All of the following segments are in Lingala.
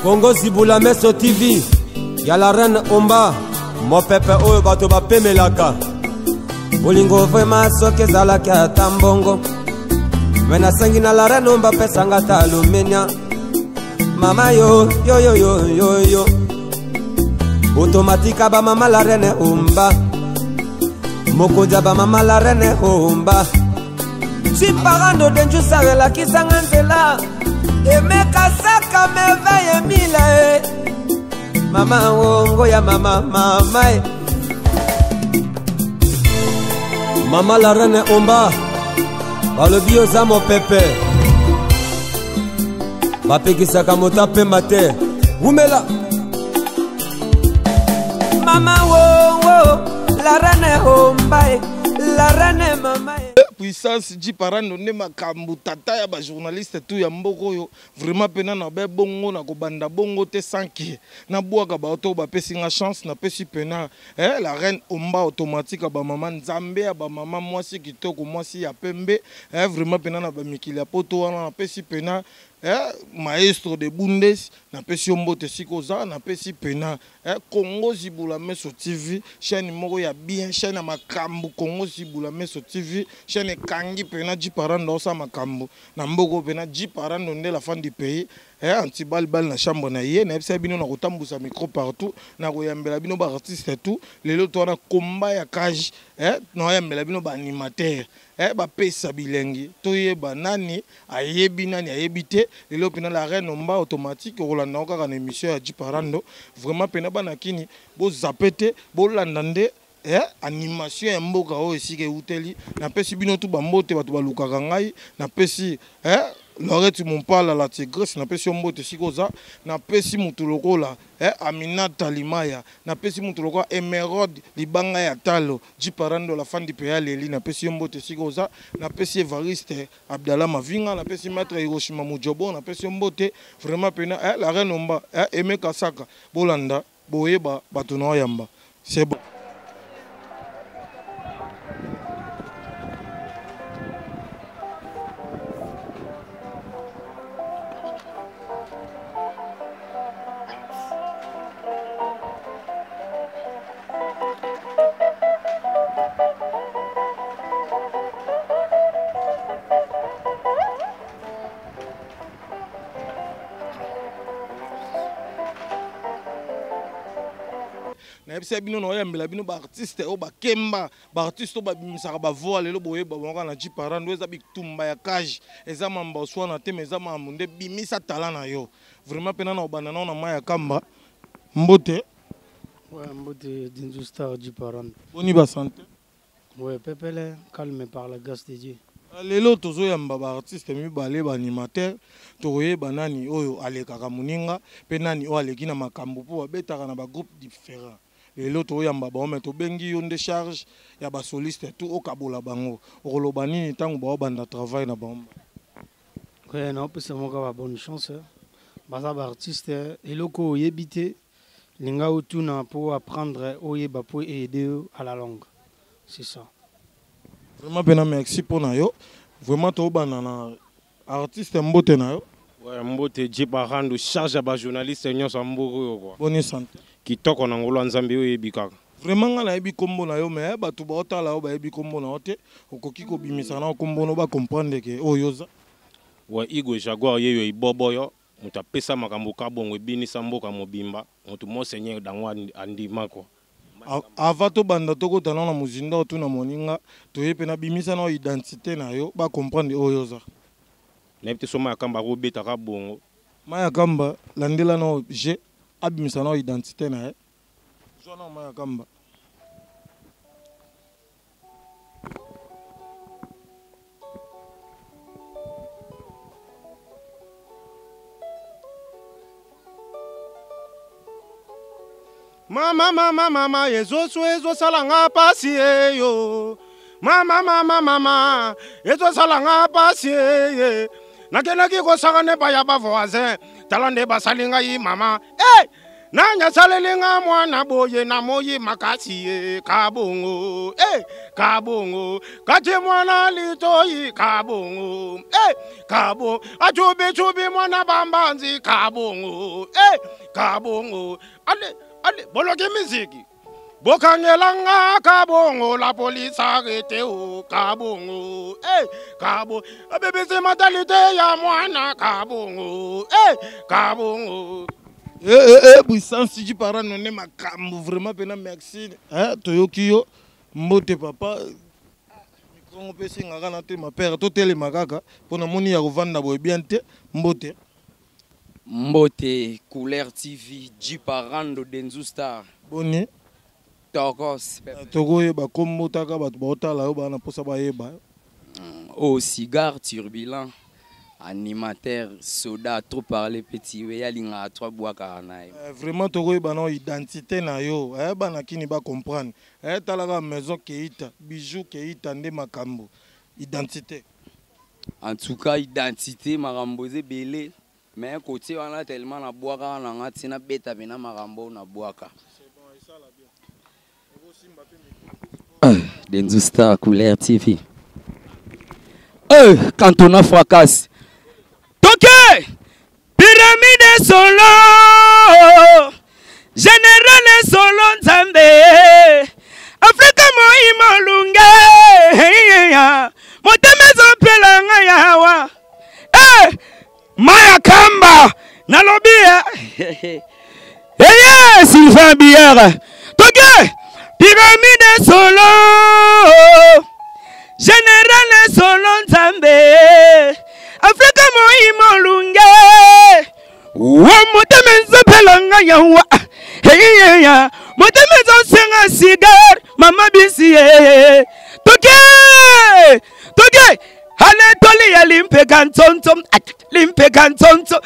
Congo Zibula Meso TV. Y'a la reine Omba. Mon pépé oyo bato bapemelaka. Bolingo vraiment soke zalaki ata mbongo. Mena sangi na la reine Omba pesanga ta alumenia. Mama yo yo yo yo yo yo. Automatique ba mama la reine Omba. Mokoja ba mama la reine Omba. Si parando denju sarela kisanga nzela. Emeka saka meveye mila Mama wongo ya mama mama Mama la reine Omba balobi oza mo pepe bapekisaka moto apemba te umela Mama wongo la reine Omba la reine mama puissance ji parando ne makambu tata ya ba journaliste tout ya mboko yo vraiment pena na be bongo na ko banda bongo te sanki na bwaka ba auto ba pesinga chance na pesi pena la reine Omba automatique ba maman nzambe ya ba maman mwasi kitoko mwasi ya pembe vraiment pena na ba mikili ya poto wana na pesi pena maestro de Bundes na pesi mbote sikoza na pesi pena Congo Zibula Meso TV chaîne moko ya bien chaîne ya makambu Congo Zibula Meso TV chaîne kangi pena ji parando sa makambu na mboko pena ji parando nde la fin du pays anti bal na chambre na ye na epsa bino na kotambusa micro partout na koyambela bino ba artiste tout lelo to na komba ya cage na yambela bino ba animateur ba pesa bilengi toyeba nani ayebi nani ayebite lelo pena la reine Omba automatique rolanda kaka na émission ya ji parando vraiment pena bana kini bo zapete bo landande animation ya mboka o esike uteli na pesi bino tu bambote bato balukaka ngai na pesi Lorette Mompala la Tigresse na pesi mbote sikoza na pesi mutu lokola Aminata Limaya na pesi mutu lokola Emerald libanga ya talo ji parando la fin du pays leli na pesi mbote sikoza na pesi Evariste Abdallah Mavinga na pesi maître Hiroshima Mujobo na pesi mbote vraiment pena la reine Omba Emeka Saka bolanda boyeba bato na yamba c'est bon. Na bino no yambela bino ba artiste o ba kemba ba artiste ba bimisaka ba voix lelo boye ba bonga na ji parando eza bitumba ya cage eza mamba oswana te meza mamunde bimisa tala na yo vraiment pena na obana na maya kamba mbote mbote Dinzo Star ji parando boni ba santé pepele calme par la grâce de Dieu lelo tozo yamba ba artiste mibale ba animateur toye banani oyo alekaka muninga pe nani o aleki na makambo po betaka na ba groupe différents lelo to yamba ba ometo bengi yo nde charge ya ba soliste tout okabola bango okoloba nini tango ba banda travail na bomba na opesa moka ba bonne chance baza ba artiste eloko yebite linga utuna pour apprendre oyeba pour aider à la longue c'est ça vraiment pena merci pour na yo vraiment to bana na artiste mbote na yo mbote ji parando charge ya ba journaliste nyonso mboko yo quoi bonne santé kitoko na ngolo nzambe yo yebikaka vraiment nga na yebi kombo na yo mais bato ba otala yo ba yebi kombo na ote okoki ko bimisa na kombo no ba comprendre que oyoza Igo Jaguar yeyo ibobo yo muta pesa makambo ka bongo ebinisa mboka mobimba mutu monseigneur dango andima ko avant to banda to ko tana na muzinda to na moninga to yepe na bimisa na identité na yo ba comprendre oyoza na pete soma kamba ko beta ka bongo maya kamba landela no je abimisa na identité na zona maya kamba Mama, yezo salanga pasi yo. Mama, yezo salanga pasi nakena ki ko sanga ne ba ya ba voisin talande ba salinga yi mama Nanya salelinga mwana boye na moyi makasi kabongo kabongo kati mwana litoyi kabongo kabo achubi chubi mwana bambanzi kabongo kabongo ale boloke miziki bokangelanga kabongo la police arrête o kabongo kabo abebisi matalite ya mwana kabongo kabongo puissance du parent non est makambo vraiment pena merci toyoki yo mbote papa on peut singa na te ma père to tele makaka pona moni ya kovanda boye bien te mbote Mbote Couleur TV Jiparando Denzu Star boni Tokos tokoyeba kombo taka bato baotala yo bana posa bayeba au cigare turbulent animateur soda trop parler petit we yalinga à trois bois karanaï vraiment tokoyeba na identité na yo bana kini ba comprendre talaka maison Keita bijou Keita nde makambo identité en tout cas identité maramboze belé mais côté on a tellement na bois kana ngati na beta bena marambo na boaka Denzu Star Couleur TV. Quand on a fracasse. Toké! Pyramide solo! Général solo Nzambe! Afrika moi malunga! Motemezo pelanga yawa! Maya Kamba! Nalobia! Sylvain Bière! Toké! Pyramide solo, général solo Nzambe, Afrika moi malunga, motemezo pelanga yawa, ya, motemezo senga cigar, mama bisi toke, hale toli ya limpe kantonto,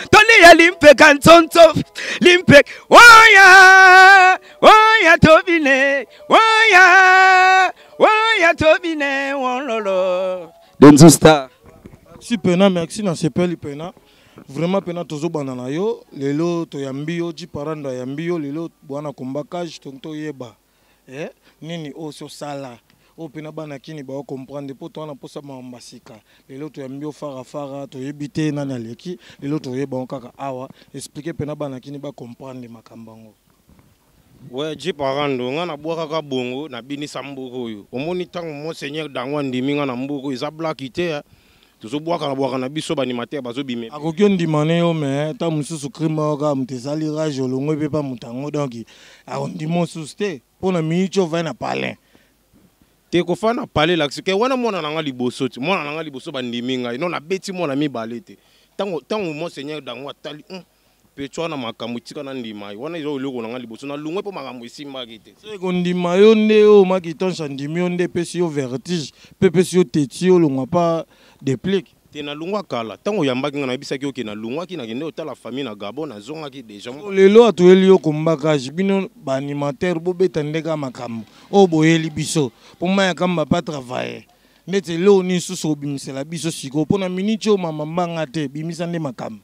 toli ya limpe kantonto, limpe, Oya tobine, oya tobine, lolo. Denzu Star. Si pena merci na sepeli pena. Vraiment pena tozo banana yo, lelo to yambi yo ji paranda yambi yo lelo bwana kombakage tonto yeba. Nini o so sala. O pena bana kini ba comprendre po to na posa mambasika. Lelo to yambi yo fara to yebite na leki, lelo to yeba kaka awa, expliquer pena bana kini ba comprendre makambango. Ouais, Jiparando, on a boire kaka bongo na bini sambuko yo. Omoni tango monseigneur dangwa ndimi nga na mbuko isa blakité tuzo boire na biso banimateur bazo bimé. Akoki ndimane yo mais ta mususu krima ka mtezali rage olongo pe pa mutango donc akondimo suste pona micho va na palin. Te ko fa na palin la ke wana mona nanga liboso ti mona nanga liboso bandimi nga non na beti mona mi balete. Tango monseigneur dangwa tali Pecho na makamutika na ndima wana izo loko na liboso na lungwe po makambo isimba kite seko ndima yo nde o makitonsha ndimi yo nde pesi yo vertige pesi yo teti yo longwa pa déplique te na lungwa kala tango yambaki nga na bisaki oke na lungwa ki na kende otala famille na Gabon na zonga ki déjà lelo atoyeli yo kombaka bino ba animateur bo betandeka makambo o boyeli biso po maya kamba pa travailler ndete lo ni susu obimisela biso siko pona miniti o mama mbanga te bimisa nde makambo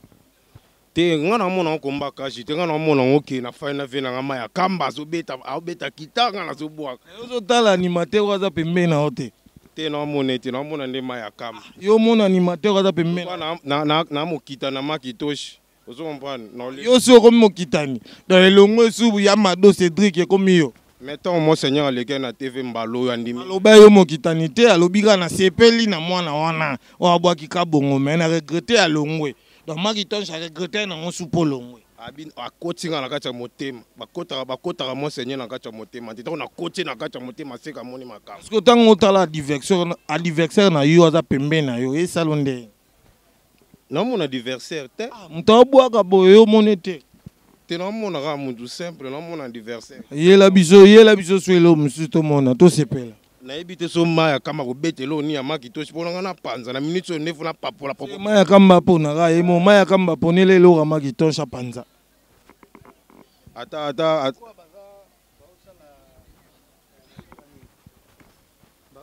te ngana mona kombaka jite ngana mona oke na faina vena ngama ya kamba zo beta kitanga na zo boaka yo tala animateur waza pembe na ote te na mona nde maya kamba yo mona animateur waza pembe na mokita na makitoshi ozo comprendre yo so comme mokitani dans le longo subu ya Mado Cédric comme yo mettons monseigneur aleke na TV mbalo ya ndimi aloba yo mokitani te alobika na sepeli na mwana wana o abwaki kabongo mais na regretter alongwe donc makitonje regretter na mon supolongwe abin akotinga na kacha motema bakota monseigneur na kacha motema te na koti na kacha motema seka moni makamba parce que tango tala adversaire na yo aza pembe na yo esalonde na mon adversaire te mtabwaka boyo monete te na mona ka mundu simple na mon adversaire yela biso swelo musuto mona to sepela na ebite so maya kama ko betelo ni amaki to sipona na panza na minute so nefu na papola papo maya kamba pona ga emo maya kamba ponele lo amaki to sha panza ba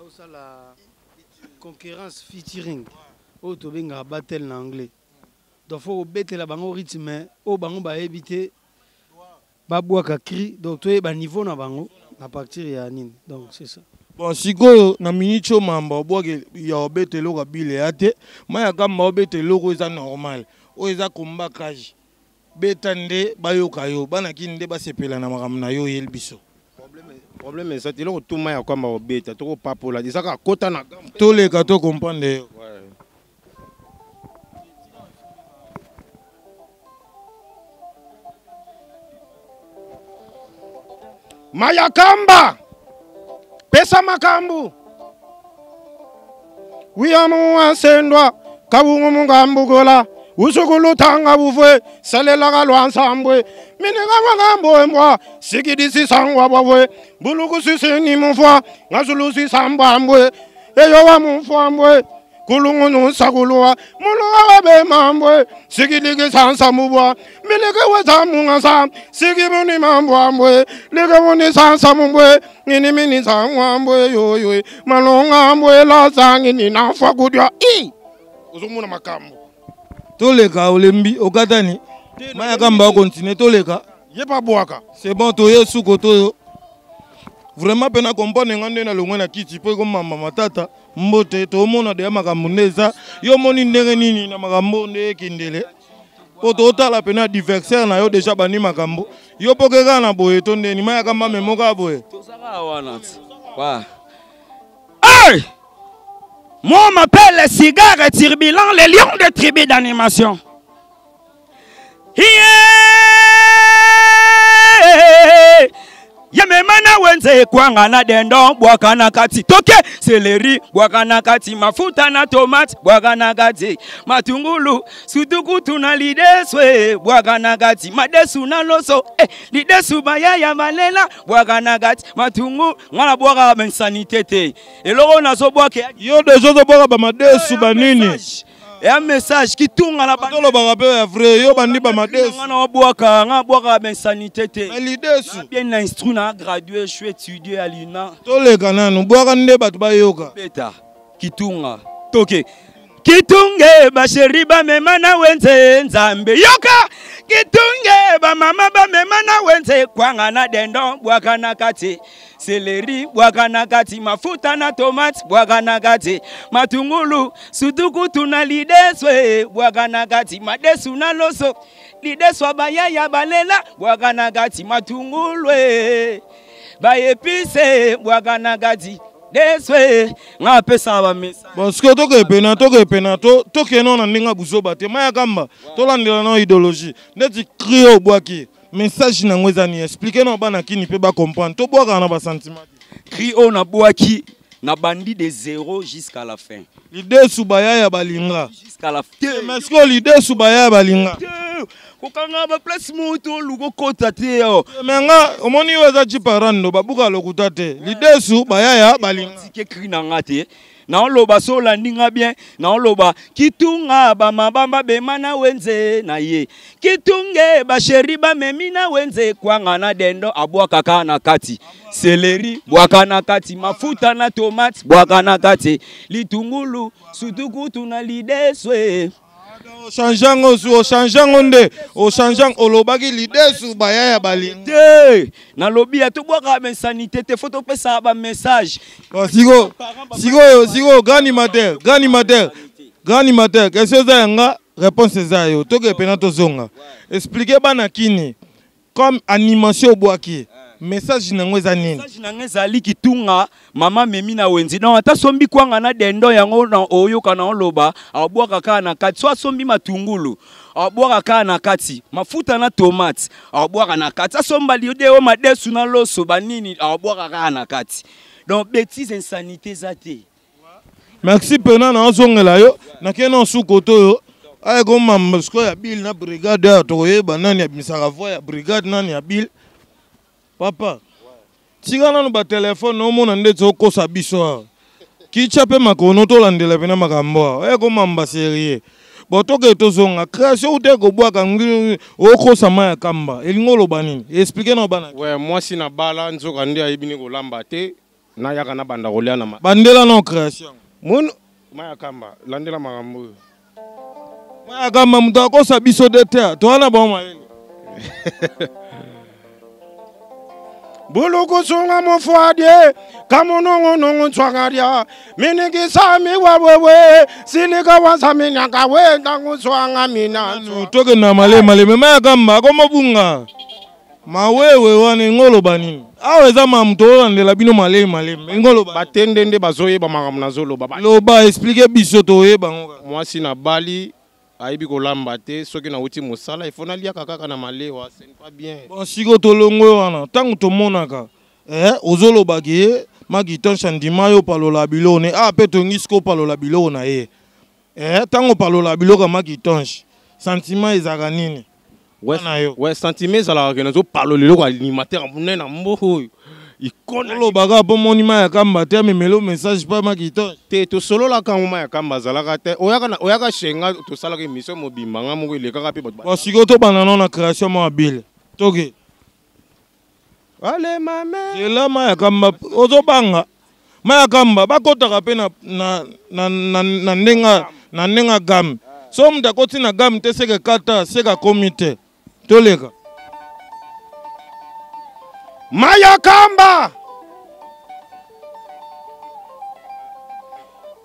osala concurrence featuring o to benga battle na anglais donc faut betela bango rythme o bango ba ebité babwaka cri donc toyeba niveau na bango à partir ya nini donc c'est ça. Bon sikoyo na minute o mamba obwake ya obete eloko bile ya te maya kamba obete eloko eza normal oyo eza komba kaji beta nde bayoka yo banaki nde basepela na makambo na yo yeli biso. Problème est ça, tu l'as tout maïa comme au bête, tu pas pour la dire ça qu'à côté na gamme. Tous les cas tu comprends. Maya kamba, pesa makambu. Oui amu asendwa, kabungu mungambu gola. Usukulu tanga bufwe, salela galwa nsambwe. Minega magambo mbwa, sikidisi sangwa bwwe. Buluku sisi ni mufwa, ngazulu si samba mbwe. Eyo wa mufwa mbwe, kulungu nusakuluwa. Muluga wabe mambwe, sikidigi sansa mubwa. Milike weza mungasa, sikibuni mambwa mbwe. Like wuni sansa mbwe, ngini mini sangwa mbwe yoyoy. Malunga mbwe la sangi ni nafwa kudya. Uzumuna makambo. Toleka olembi okatani maya kamba continue toleka yepa boaka c'est bon toye suko to vraiment pena comprendre ngande na longwe na kiti po ko mama matata mbote to mona de makambo neza yo moni ndenge nini na makambo nde kindele po to tala pena adversaire na yo déjà bani makambo yo pokeka na boye to ndeni maya kamba memoka boye to saka wana wa hey! Moi, on m'appelle Cigare Tirbilan, les lions de tribu d'animation. Yamemana wenze kwangana dendo bwakana kati toke seleri bwakana kati mafuta na tomate bwakana kati matungulu sutuku tunalideswe bwakana kati madesu na loso lidesu bayaya balela bwakana kati matungu ngala bwaka mensanité te eloko nazo bwake yo dezo zo bwaka ba madesu banini. Et un message qui tourne à la bande. Vrai, yo bandi ba madesu. Nga boaka ben sanité te. Lidesu. Bien instruit na gradué, je suis étudié à l'UNA. Toleka nanu boaka nde batu ba yoka. Beta Kitunga. Toke. Kitunge ba sheri ba mema na wenze nzambe yoka. Kitunge ba mama ba mema na wenze kwanga na dendo boaka na kati. Seleri bwakana kati mafuta na tomate bwakana kati matungulu sutuku tunalideswe bwakana kati madesu na loso lideswa bayaya balela bwakana kati matungulu bayepise bwakana kati deswe ngapesa ba mesa parce que tokepena tokeno na ndinga buzoba te maya kamba tolandela na idéologie ndeti crio bwaki message na ngwezani expliquer na bana kini pe ba comprendre to bwaka na ba sentiment crio na bwaki na bandi de 0 jusqu'à la fin l'idée subaya ya balinga jusqu'à la fin mais est-ce que l'idée subaya ya balinga kokanga ba place moto luko kota te yo menga omoni weza chiparando babuka lokuta te l'idée subaya ya balinga tike cri na ngate na oloba so landinga bien na oloba kitunga ba mabamba be mana wenze na ye kitunge ba sheri ba memina wenze kwanga na dendo abwaka kana kati seleri bwaka na kati mafuta na tomate bwaka na kati litungulu sutuku tunalideswe Changeant nde o changeant olobaki l'idée subaya ya balinga te na lobi ya to bwaka ben sanité te photo pesa ba message sigo grand animateur question za yanga réponse za yo toke pena to zonga expliquer bana kini comme animation bwaki message na ngweza nini message na ngeza li kitunga mama memi na wenzi donc ata sombi kwanga na dendo yango na oyoka na oloba abwaka kana kati so sombi matungulu abwaka kana kati mafuta na tomate abwaka na kati asomba liode o madesu na loso banini abwaka kana kati donc bêtise insanité zate merci pena na ozongela yo na kena sukoto yo ay ko mamba sko ya bil na brigade ya toyeba nani ya misaka voix ya brigade nani ya bil papa tika nanu ba telefone no mona ndetse okosa biso ki chape makono to landela pena makambo ay ko mamba serie botoke tozonga création ute ko bwaka ngi okosa maya kamba elingolo banini expliquer na bana ouais moi si na bala nzoka ndi ayibini ko lamba te na yaka na banda kolia na bandela na création mun maya kamba landela makambo maya kamba muta akosa biso de terre to wana ba maele Buluku sunga mufwadie kamunungu nungu nswangaria miniki sami wawewe silika wasami nyaka wenda nguswanga mina toke na male mema kamba koma bunga mawewe wane ngolo banini awe za mamto ndela bino male ngolo batende nde bazoyeba makambo nazoloba loba expliquer biso toyeba ngoka mwasi na bali aibi kolamba te soki na uti mosala ifo nalia kaka na malewa c'est pas bien bon siko tolongo wana tangu tomonaka ozoloba ke Makitonge sandima yo palola bilone pe tongisiko palola biloko na ye tango palola biloko Makitonge sentiment ezaka nini ouais sentiment ezalaka ke nazo palola eloko alimataire monene na mboka olobaka mpo monima ya kamba te amemelo message pa Makitonge te tosololaka ngoma ya kamba azalaka te oyaka shenga tosalaka émission mobimba nga moko elekaka mpe bato sikoyo tobanda no na création mwa bile toke ale mame ela maya kamba ozobanga maya kamba bakotaka mpe na ndenga gamme so mutu akoti na gamme te seke kata seka komi te toleka maya kamba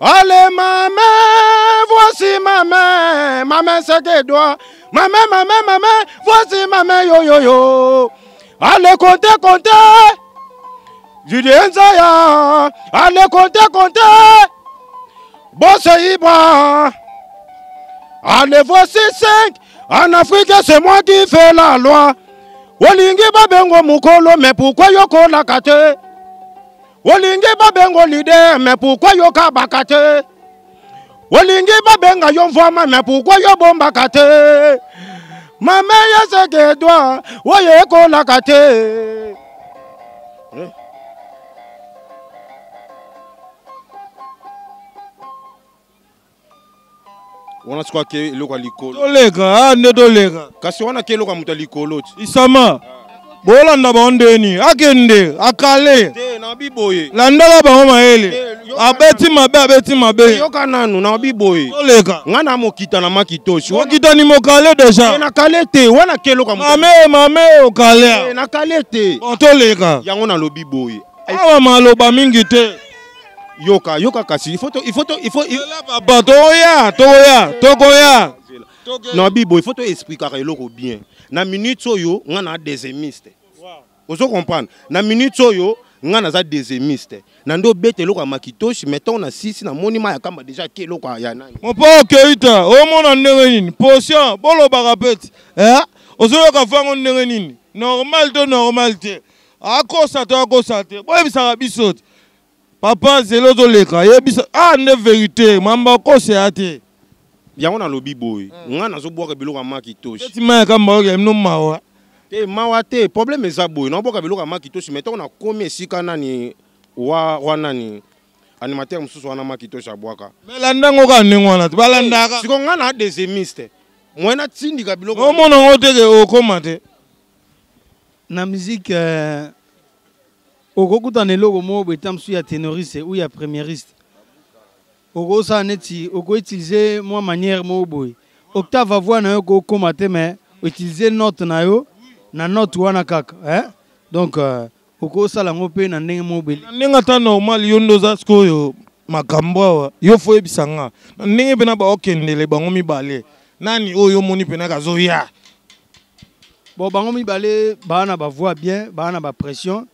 ale mame voici mame seke doigt mame voici mame yo allez compter Julien Zaya allez compter Bosse Ibra allez voici 5 en Afrique c'est moi qui fais la loi Olingi babengo mukolo mais pourquoi yoko la kate Olingi babengo leader mais pourquoi yoka bakate Olingi babenga yomvama mais pourquoi yo bomba kate Mama yaseke doa woye ko lakate wana siko ke eloko likolo toleka nde toleka kasi wana ke eloko muta likolo isama bolanda baondeni akende akale te na biboye landaka bango mayele abeti mabe yoka nanu na biboye toleka nga na mokita na Makitonge mokita ni mokale deja na kale te wana ke eloko muta mame okale na kale te bon toleka yango na lobi boye awa maloba mingi te yoka kasi il faut papa tokoya na bibo il faut to expliquer eloko bien na minute oyo nga na désémiste ozo comprendre na minute oyo nga na za désémiste na ndo bete eloko Makitonge mettons na 6 na monima ya kamba déjà ke eloko ya nani mopo okeita omona ndenge nini potion bolobaka peti ozoyoka fango ndenge nini normal te akosa te boyebisaka biso te papa zelo zoleka yebisa nde vérité mamba koseya te yango na lobi boy nga nazo boka biloko ya Makitonge ti maya kamba oke mno mawa te mawa te problème eza boy na boka biloko ya Makitonge mettons na komi esika nani wa nani animateur mususu wana Makitonge abwaka melandango ka ndenge wana te balandaka siko nga na désémiste mwena tindika biloko omona ngo teke okoma te na musique okokutana eloko moko boye ta mosusu ya ténoriste ou ya premiériste okosala neti okoutilize mwa manière moko boye octave voix na yo kokoma te mais utilize note na yo na note wana kaka donc okosala yango mpe na ndenge moko boye ndenge ata normal yo ndo oza sikoyo makambo awa yo fo yebisa nga na ndenge mpena baokendele bango mibale nani oyo omoni mpena kazoya bon bango mibale baa na bavoix bien baa na bapression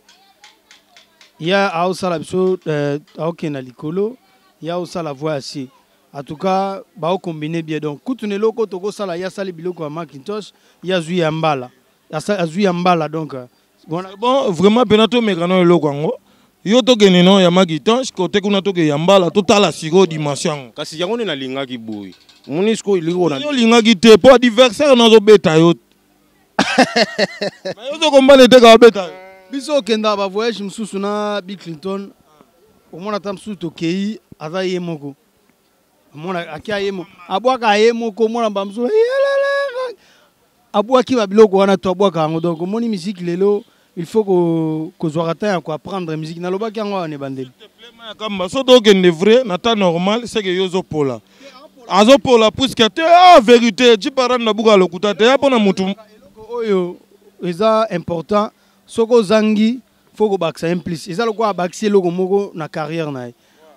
ya aosala biso aokenda likolo ya osala voix assez en tout cas baokombine bien donc kutuna eloko tokosala ya asali biloko ya Makitonge ya azwi ya mbala donc bon vraiment mpena tomeka no eloko yango yo tokende no ya Makitonge kote kuna toke ya mbala totala sikoyo dimension yango kasi yango nde nalingaki boye moni sikoyo ilikona yo olingaki te mpo adversaire nazobeta yo yo tokombane te kababeta yo biso okenda bavoyage mosusu na Bill Clinton omona ta mosusu tokei aza ye moko omona akia ye moko abwaka ye moko omona bamosusu abwaki babiloko wana to abwaka yango donc omoni musique lelo il faut kozwaka ta ya koapprendre musique nalobaki yango awa na ebandeli kamba so tokende vrai na ta normal seke yo ozopola azopola puiske te vérité ciparani na buka lokuta te ya mpona motu oyo eza important soko zangi faut que baksa implice. Et ça le quoi baxi logo mogo na carrière na.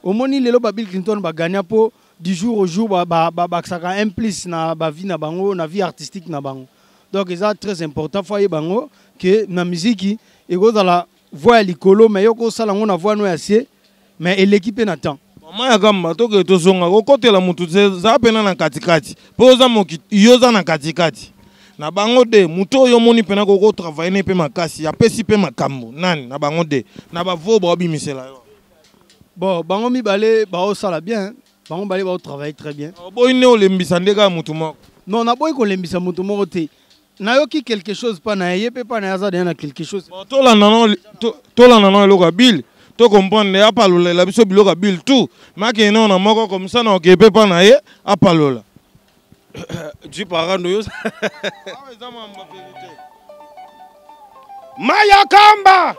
Au moni lelo ba Bill Clinton ba gagner po du jour au jour baksa ka implice na ba vie na bango na vie artistique na bango. Donc c'est très important faut y bango que na musique et go dans la voix likolo mais yoko sala ngona voix no assez mais l'équipe n'attend. Mama ya gamba toke tozonga ko kotela mutu za pena na katikati. Poza moki yoza na katikati. Na bango de muto yo moni pena ko travailler ne pe makasi ya pesi pe makambo nani na bango de na ba vo ba bimisela yo. Bon bango mi balé ba o sala bien bango balé ba o travailler très bien. Boy ne o lembisa ndeka mutu moko. Non na boy ko lembisa mutu moko te. Na yo ki quelque chose pa na yepe pa na yaza de na quelque chose. Bon to la nanon lo ka bil to comprendre apalola la biso biloka bil tout maki non na moko comme ça na okepe pa na ye apalola. Du parano yo. Maya Kamba.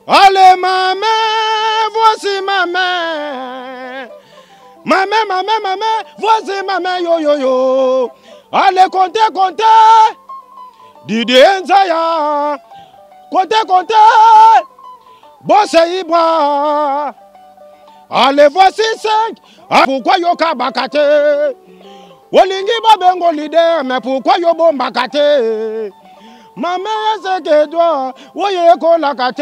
Allez maman, voici maman. Maman, voici maman yo yo yo. Allez comptez. Didier Nzaya. Comptez. Bosse Ibra. Allez, voici 5. Ah, pourquoi yoka bakate? Olingi babengo leader, mais pourquoi yo bon bakate? Maman, c'est que toi, oye ko lakate.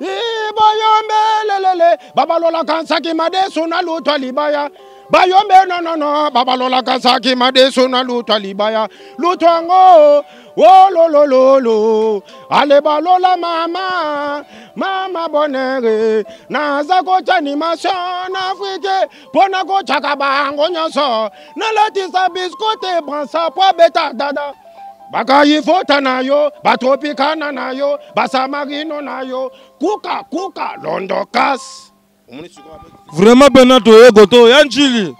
Iboyombe lelele, babalola kansaki made suna lutwa libaya. Bayombe non, babalola kansaki made suna lutwa libaya. Lutwango. Oh lo, allez balola mama bonere, naza kocha animation Afrique, pona kocha kabango nyoso, na latisa biscotte bransa po beta dada. Baka yifota na yo, batropicana na yo, basamarino na yo, kuka, londokas. Vraiment benato goto yanchili.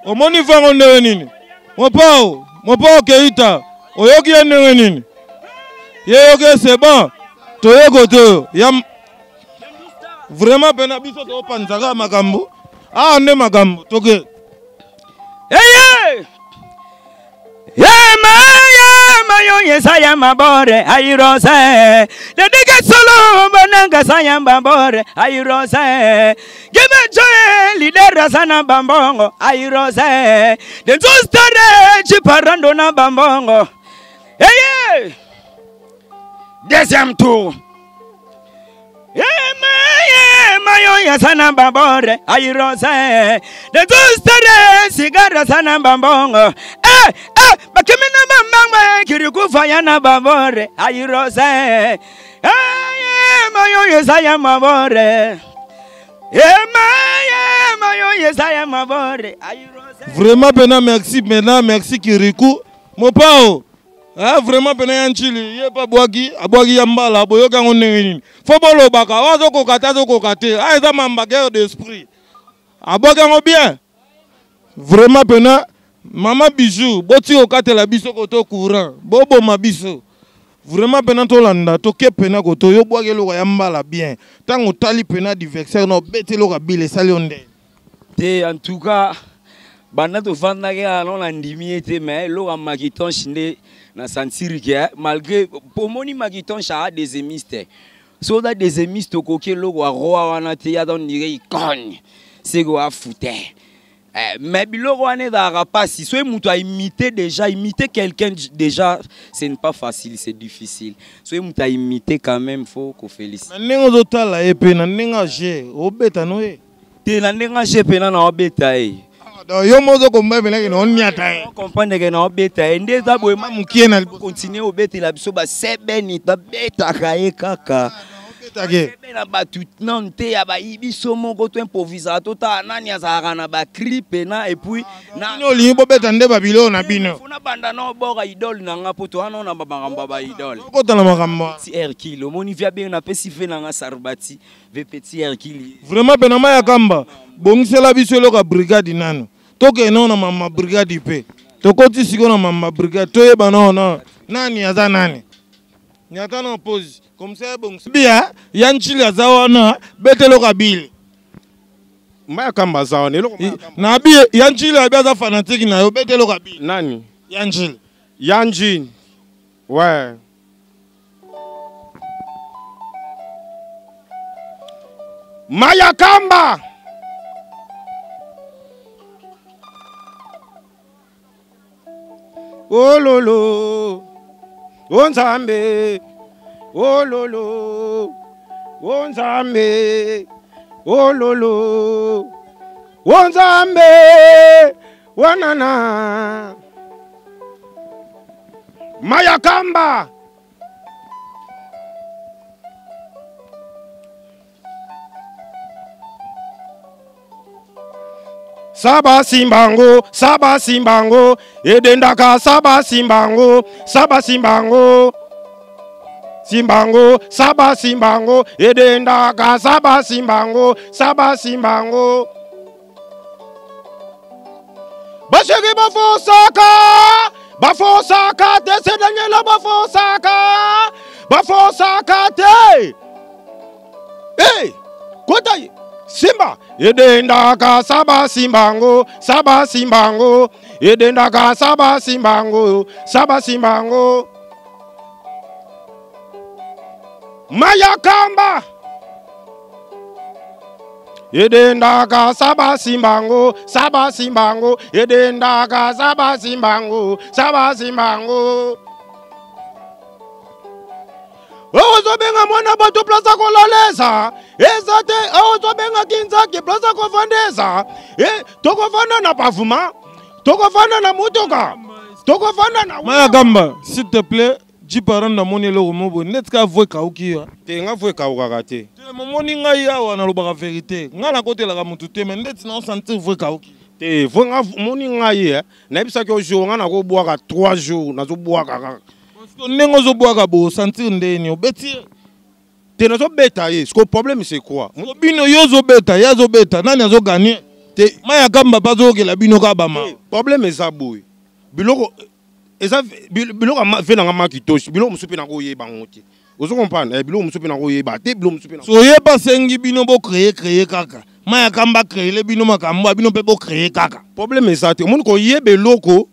Omoni fango ndewe nini? Mopao Keita. Oyoki ndenge nini? Yeyoke c'est bon. Toyeko to. Yam vraiment pena biso to panzaka makambo. Ah ne makambo toke. Hey! Mayo yesaya mabore airose. Dedike solo bananga saya mabore airose. Give joy leader sana bambongo airose. Den stare chiparando na bambongo. Hey! Deuxième tour. Mayo yesana babore airose. Den stare sigara sana bambongo. Bakimina mama kirikufa yana babore airose. Mayo yesaya mabore. Mayo yesaya mabore airose. Vraiment pena merci Kirikou. Mopao. Ah vraiment pena yanchili ye pa abwaki yambala boyoka ndenge nini. Fo bolo baka wazo kokate. Ah eza mamba guerre d'esprit. Abwaki ngo bien. Vraiment pena Mama Bijou, boti okatela biso koto courant, bobo mabiso. Vraiment pena to landa, to ke pena koto yo boage lo yambala bien. Tango tali pena diversaire no bete lo bile sali onde. Te en tout cas, bana to vanda ke alon la ndimi ete mais lo makiton shinde na sentir que malgré pour moni makiton cha des émistes. So da des émistes ko ke lo wa roi wana te ya don dire icône. C'est go a fouté. Mais biloko ane da pas si soit mutu a imiter quelqu'un déjà c'est pas facile, c'est difficile. Soit mutu a imiter quand même faut qu'on félicite. Nengo zotala epe na nenga je obeta no e. Te na nenga je pena na obeta e. Yo mozo komba bena ke no nyata e. Comprendre que na obeta e ndeza boye mukie na continuer obeta la biso ba sebeni ta beta kae kaka. Na batu nante ya ba ibiso moko to improvisato ta nani azaka na ba clip na et puis na no limbo beta nde babilo na bino funa banda no boka idole na nga poto ana na babanga ba idole ko tala makamba ti Hercule moni via bien na pesi fe na nga Sarbati ve petit Hercule vraiment benama ya kamba bongisela biso lo ka brigade nano toke no na mama brigade pe tokoti siko na mama brigade to yeba no nani aza nani nyata na pose comme ça bon bien yanchili azawana betelo kabile Maya kamba zawa nelo. Na bi Yanjili abiaza fanatique na yo betelo kabi. Nani? Yanjili. Yanjili. Ouais. Maya kamba. Oh lolo. Oh Nzambe. Oh lolo. Oh Nzambe. Oh lolo. Oh Nzambe. Wanana. Maya kamba. Saba simbango, edendaka saba simbango, simbango, edendaka saba simbango. Bashegi bafosaka, tesedanyela bafosaka te. Hey, kotai. Simba, edendaka saba simbango, edendaka saba simbango. Maya kamba, edendaka saba simbango, edendaka saba simbango. Ozobenga mwana bato plaza kololeza ezate ozobenga kinzaki plaza kofandeza tokofanda na pavuma tokofanda na motoka tokofanda na Maya Gamba s'il te plaît dis parent na moni le mobo netka voix kauki ya te nga voix kauka te te moni ngai awa na lobaka vérité nga na kotela ka mutu te mais ndeti na sentir voix kauki te voix nga moni ngai na bisa ke jour nga na ko boaka 3 jours na zo boaka Nengo zo boaka bo sentir ndeni obeti te na zo beta ce que problème c'est quoi bino yo zo beta ya zo beta nani azo gagner te Maya Gamba bazo ke la bino ka bama problème eza boy biloko eza biloko vena nga makitoshi biloko musupe na ko yeba ngoti ozo comprendre biloko musupe na ko yeba te biloko musupe na so yeba sengi bino bo créer kaka Maya Gamba créer le bino makambo bino pe bo créer kaka problème eza te mon ko yebe loko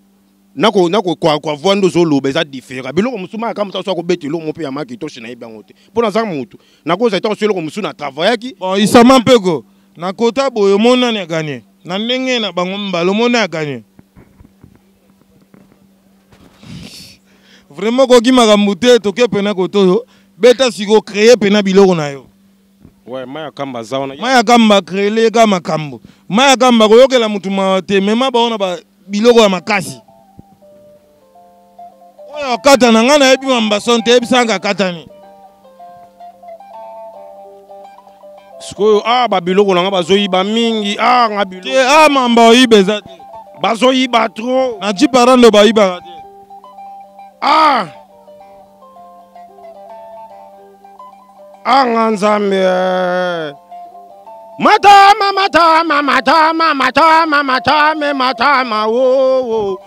nako kwa voando zo lobe za différent biloko musuma kama ça ko betelo mo pe ya makitoshi na yeba ngoti pona za mutu nako za ita loko musu na travailler bon isama mpeko na kota boyo mona ne gagner na ndenge na bango mbalo mona gagner vraiment ko kimaka mute to ke pena ko to beta siko créer pena biloko na yo ouais Maya Kamba zaona Maya Gamba créer le ga makambo Maya Gamba ko yokela mutu ma te mema baona ba biloko ya makasi oyo kata na ngana yebi mambasonte yebi sanga katani Sko ba biloko na nga bazoyiba mingi nga biloko te mamba oyiba eza te bazoyiba trop na ji parando bayibaka te nga Nzambe matama wo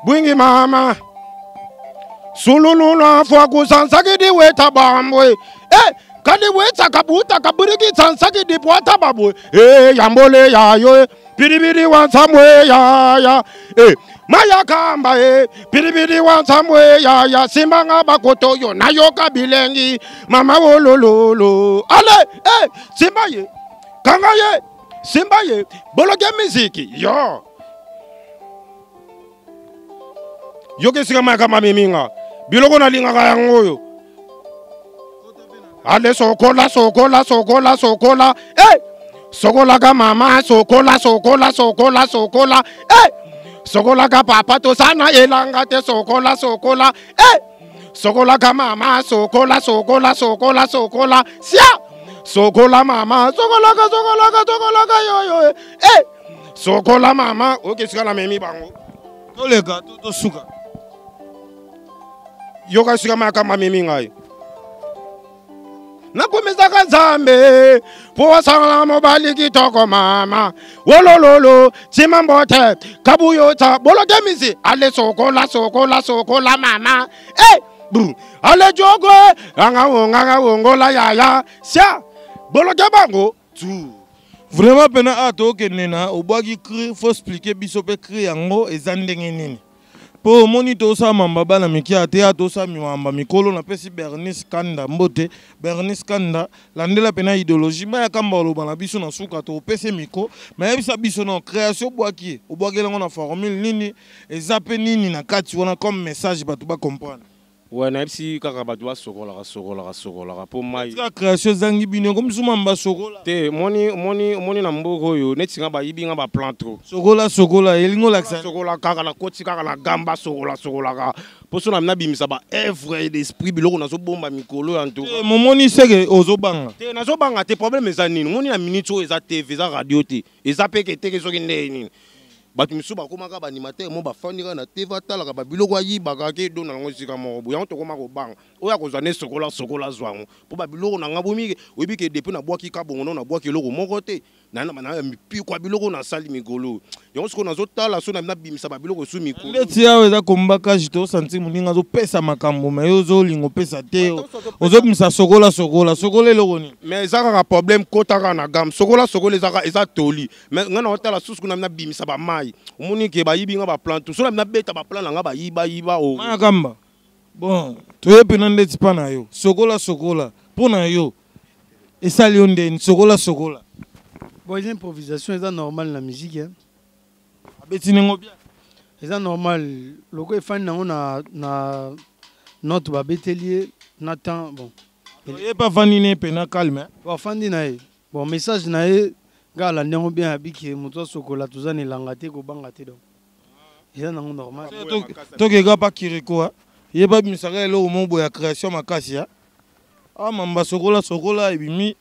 Bwingi mama Sululula fwa kusansaki di weta bambwe kadi weta kabuta kabiriki sansaki di pwata babwe yambole yayo piribiri wansamwe ya Maya Kamba piribiri wansamwe ya simba nga bakoto yo na yoka bilengi mama wolololo ale simba ye kanga ye simba ye boloke miziki yo Yoke sika Maya Kamba miminga biloko na linga yango yo ale sokola sokola ka mama sokola sokola ka papa to sana elanga te sokola sokola ka mama sokola sia sokola mama sokola ka yo sokola mama oke sika na memi bango toleka to suka yoka sika Maya Kamba mimi ngai nakumizaka Nzambe po wasangala mobali kitoko mama wolololo timambote kabuyota boloke mizi ale sokola mama ale jogo anga wongola yaya sia boloke bango tout. Vraiment pena ato kenena obwaki cri faut expliquer biso pe cri yango eza ndenge nini. Po moni to sa mamba bana mikia te ato sa mamba mikolo na pesi Bernice Kanda mbote Bernice Kanda landela pena idéologie ma ya kamba lo bana biso na suka to pesi miko ma yebisa biso na création obwaki lengo na formule nini ezape nini na kati wana comme message batu ba comprendre. Ouais, na yebisi kaka batu ba sokola po mai. La création zangi bino comme suma mba sokola. Te moni na mboko yo netinga ba yibi nga ba plan trop. Sokola elingo laksa. Sokola kaka na koti kaka na gamba sokola ka. Poso na bimisa ba œuvre d'esprit biloko na zo bomba mikolo en tout. Momoni seke ozobanga. Te na zo banga te problème eza nini? Moni na minute o eza TV eza radio te. Eza peke teke soki nini. Batu misu bakomaka ba animateur mo ba fanira na TV atalaka ba biloko ayibaka ke do na ngo sika mo bo yango to koma ko banga oya ko zane sokola zwango po ba biloko na ngabomike oyebike depuis na bwaki ka bongo na bwaki loko moko te na mipi kwa biloko na sali mikolo yango siko na zo tala so na bimisa ba biloko su mikolo ndeti yawe za kombaka jito santi muninga zo pesa makambo me yo zo lingo pesa te ozo bimisa sokola eloko ni mais ezaka problème kotaka na gam sokola ezaka eza toli mais ngana otala susu na bimisa ba mai omoni ke ba yibi nga ba plan tout so na beta ba plan nga ba yiba o ma kamba bon toye pena ndeti pa na yo sokola pona yo esali yo ndeni sokola bon les improvisations eza normal na musique hein. Abeti nengo bien eza normal loko efani nango na note ba betelier na temps bon ye pas fani ne pena calme bon fandi na ye bon message na ye gala ndengo bien abiki muto sokola tuzani langa te ko banga te donc eza nango normal to ke ga pa kiriko ye ba misaka elo mo boya création makasi ya mamba sokola ebimi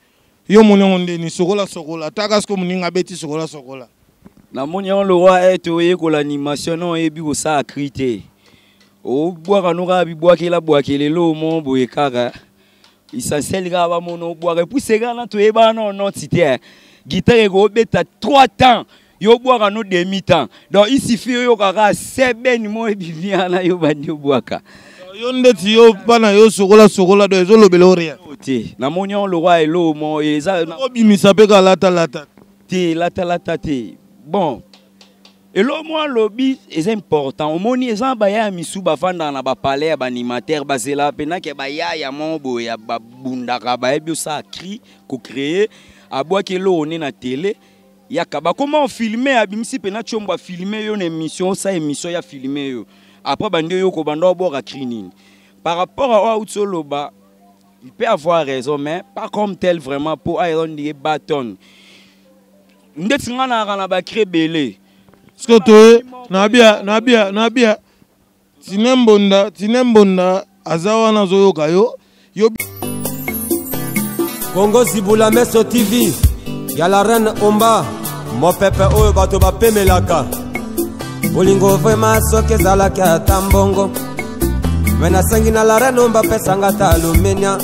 yo monengo ndeni sokola taka sko moninga beti sokola na moni on le roi est oye ko l'animation non ebi ko sa crité o boaka no ga bi boakela lo mo boye kaka essentiel ga ba mono boaka puis c'est ga na to e ba non tité guitare ko beta 3 temps yo boaka no demi-temps donc il suffit yo kaka seben mo ebi na yo bandi boaka yo ndeti yo bana yo sokola do ezo lobelo rien te na moni on le roi elo mo eza obimisa pe ka lata te bon elo mo lobby est important o moni eza ba ya misu ba fanda na ba palais ba animateur ba zela pena ke ba ya mo bo ya ba bunda ka ba ebio sa cri ko créer abwa ke lo on na télé ya ka ba comment filmer abimisi pena chomba filmer yo na émission ya filmer yo après bande yo ko bando boka cri nini par rapport à Outsoloba il peut avoir raison mais pas comme tel vraiment pour iron die bâton ndeti ngana kana ba créer belé sko to na bia tinembonda azawa na zo yoka yo Congo Zibula Meso TV ya la reine Omba mo pepe oyo bato ba pemelaka bolingo vraiment soke zalaki ata mbongo mena sangi na la reine Omba pesanga ta lumenia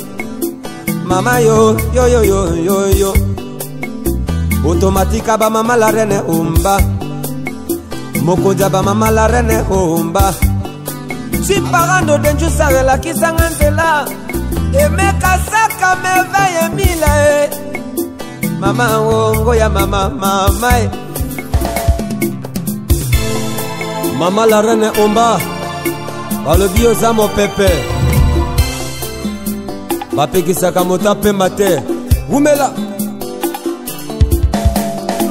mama yo automatique ba mama la reine Omba mokonja ba mama la reine Omba si parando denju sarela kisanga nzela emeka saka meveye mila mama wongo ya mama mama la reine Omba balobi oza mopepe bapekisaka mota pemba te umela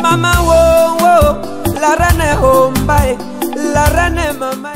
mama wongo la reine Omba la reine mama